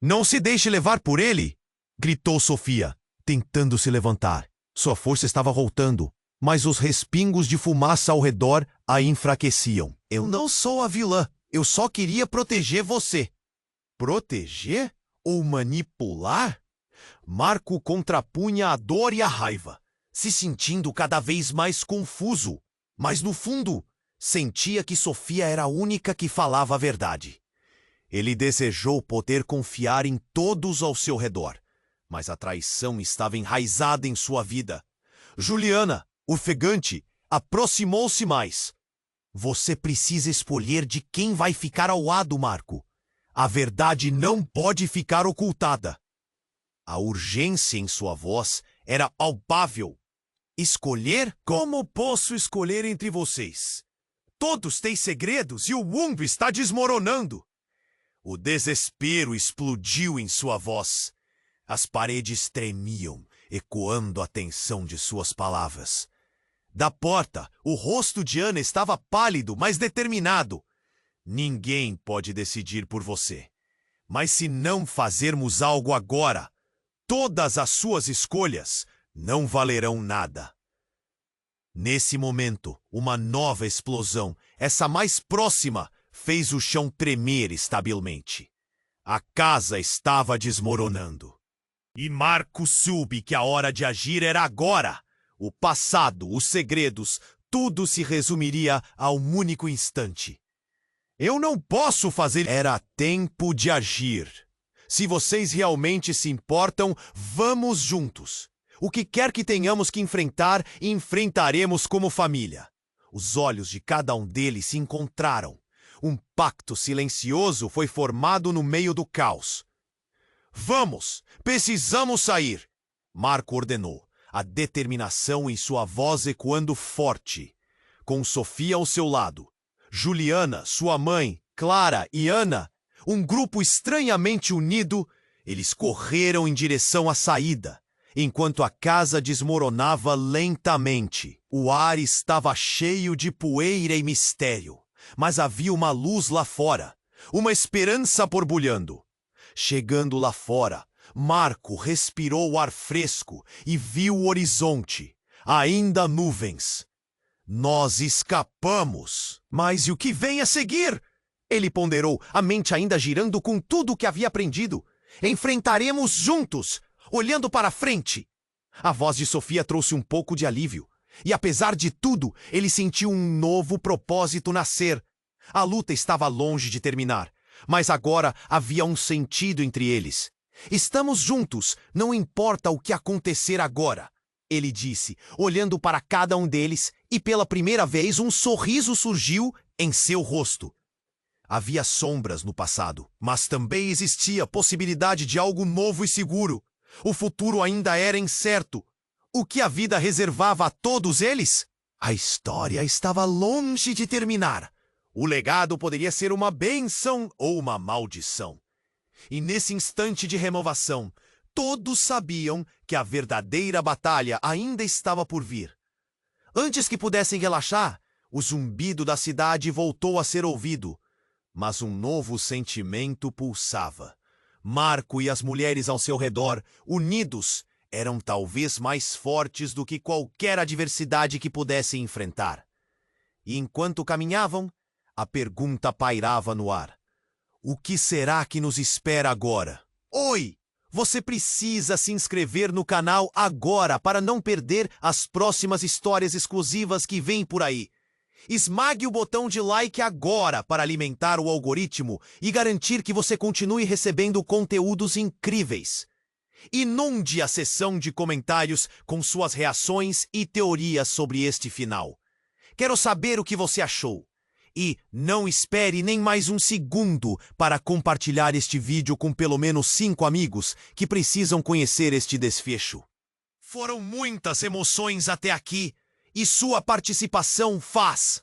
Não se deixe levar por ele! Gritou Sofia, tentando se levantar. Sua força estava voltando, mas os respingos de fumaça ao redor a enfraqueciam. Eu não sou a vilã, eu só queria proteger você. Proteger? Ou manipular? Marco contrapunha a dor e a raiva, se sentindo cada vez mais confuso. Mas no fundo, sentia que Sofia era a única que falava a verdade. Ele desejou poder confiar em todos ao seu redor, mas a traição estava enraizada em sua vida. Juliana, ofegante, aproximou-se mais. Você precisa escolher de quem vai ficar ao lado, Marco. A verdade não pode ficar ocultada. A urgência em sua voz era palpável. Escolher? Como posso escolher entre vocês? Todos têm segredos e o mundo está desmoronando. O desespero explodiu em sua voz. As paredes tremiam, ecoando a tensão de suas palavras. Da porta, o rosto de Ana estava pálido, mas determinado. Ninguém pode decidir por você. Mas se não fazermos algo agora, todas as suas escolhas não valerão nada. Nesse momento, uma nova explosão, essa mais próxima, fez o chão tremer estabilmente. A casa estava desmoronando. E Marco soube que a hora de agir era agora. O passado, os segredos, tudo se resumiria a um único instante. Eu não posso fazer... Era tempo de agir. Se vocês realmente se importam, vamos juntos. O que quer que tenhamos que enfrentar, enfrentaremos como família. Os olhos de cada um deles se encontraram. Um pacto silencioso foi formado no meio do caos. Vamos! Precisamos sair! Marco ordenou, a determinação em sua voz ecoando forte. Com Sofia ao seu lado, Juliana, sua mãe, Clara e Ana, um grupo estranhamente unido, eles correram em direção à saída, enquanto a casa desmoronava lentamente. O ar estava cheio de poeira e mistério, mas havia uma luz lá fora, uma esperança borbulhando. Chegando lá fora, Marco respirou o ar fresco e viu o horizonte, ainda nuvens. Nós escapamos! Mas e o que vem a seguir? Ele ponderou, a mente ainda girando com tudo o que havia aprendido. Enfrentaremos juntos, olhando para frente. A voz de Sofia trouxe um pouco de alívio. E apesar de tudo, ele sentiu um novo propósito nascer. A luta estava longe de terminar, mas agora havia um sentido entre eles. Estamos juntos, não importa o que acontecer agora. ele disse, olhando para cada um deles, e pela primeira vez um sorriso surgiu em seu rosto. Havia sombras no passado, mas também existia a possibilidade de algo novo e seguro. O futuro ainda era incerto. O que a vida reservava a todos eles? A história estava longe de terminar. O legado poderia ser uma bênção ou uma maldição. E nesse instante de renovação, todos sabiam que a verdadeira batalha ainda estava por vir. Antes que pudessem relaxar, o zumbido da cidade voltou a ser ouvido. Mas um novo sentimento pulsava. Marco e as mulheres ao seu redor, unidos, eram talvez mais fortes do que qualquer adversidade que pudessem enfrentar. E enquanto caminhavam, a pergunta pairava no ar. O que será que nos espera agora? Oi! Você precisa se inscrever no canal agora para não perder as próximas histórias exclusivas que vêm por aí. Esmague o botão de like agora para alimentar o algoritmo e garantir que você continue recebendo conteúdos incríveis. Inunde a seção de comentários com suas reações e teorias sobre este final. Quero saber o que você achou. E não espere nem mais um segundo para compartilhar este vídeo com pelo menos 5 amigos que precisam conhecer este desfecho. Foram muitas emoções até aqui e sua participação faz